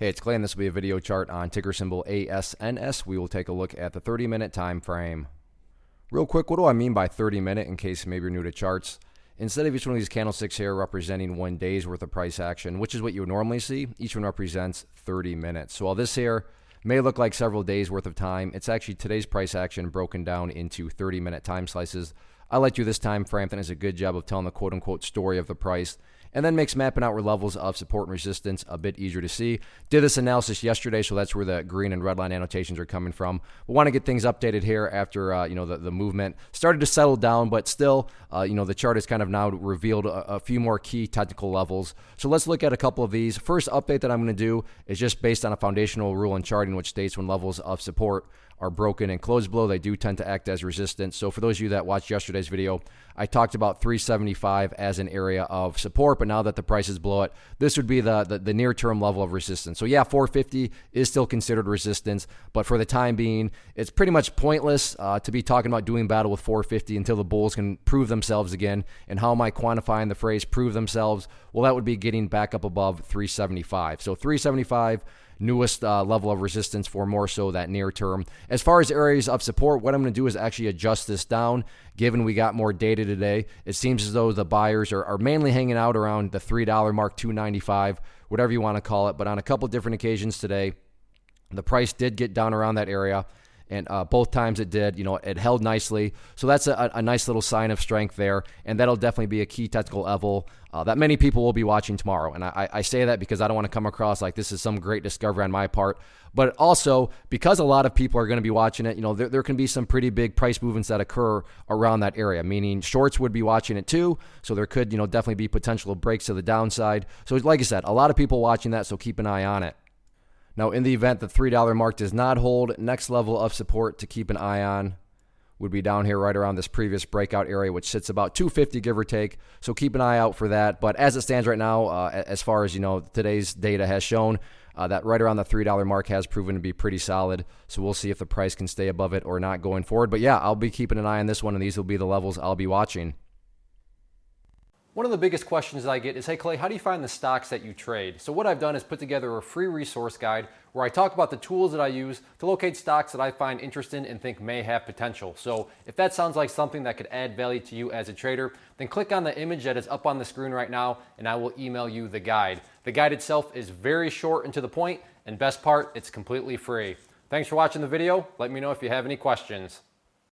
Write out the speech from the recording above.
Hey, it's Clay, and this will be a video chart on ticker symbol ASNS. We will take a look at the 30-minute time frame. Real quick, what do I mean by 30-minute in case maybe you're new to charts? Instead of each one of these candlesticks here representing 1 day's worth of price action, which is what you would normally see, each one represents 30 minutes. So while this here may look like several days worth of time, it's actually today's price action broken down into 30-minute time slices. I like to do this time frame. I think it's a good job of telling the quote-unquote story of the price, and then makes mapping out where levels of support and resistance a bit easier to see. Did this analysis yesterday, so that's where the green and red line annotations are coming from. We want to get things updated here after the movement started to settle down, but still, the chart has kind of now revealed a few more key technical levels. So let's look at a couple of these. First update that I'm going to do is just based on a foundational rule in charting, which states when levels of support are broken and closed below, they do tend to act as resistance. So for those of you that watched yesterday's video, I talked about 375 as an area of support, but now that the price is below it, this would be the near-term level of resistance. So yeah, 450 is still considered resistance, but for the time being, it's pretty much pointless to be talking about doing battle with 450 until the bulls can prove themselves again. And how am I quantifying the phrase prove themselves? Well, that would be getting back up above 375. So 375, newest level of resistance for more so that near term. As far as areas of support, what I'm going to do is actually adjust this down. Given we got more data today, it seems as though the buyers are mainly hanging out around the $3 mark, $2.95, whatever you want to call it. But on a couple different occasions today, the price did get down around that area. And both times it did, it held nicely. So that's a nice little sign of strength there. And that'll definitely be a key technical level that many people will be watching tomorrow. And I say that because I don't want to come across like this is some great discovery on my part. But also, because a lot of people are going to be watching it, there can be some pretty big price movements that occur around that area, meaning shorts would be watching it too. So there could, definitely be potential breaks to the downside. So like I said, a lot of people watching that, so keep an eye on it. Now, in the event the $3 mark does not hold, next level of support to keep an eye on would be down here right around this previous breakout area, which sits about 250, give or take. So keep an eye out for that. But as it stands right now, as far as today's data has shown, that right around the $3 mark has proven to be pretty solid. So we'll see if the price can stay above it or not going forward. But yeah, I'll be keeping an eye on this one, and these will be the levels I'll be watching. One of the biggest questions that I get is, hey Clay, how do you find the stocks that you trade? So what I've done is put together a free resource guide where I talk about the tools that I use to locate stocks that I find interesting and think may have potential. So if that sounds like something that could add value to you as a trader, then click on the image that is up on the screen right now and I will email you the guide. The guide itself is very short and to the point, and best part, it's completely free. Thanks for watching the video. Let me know if you have any questions.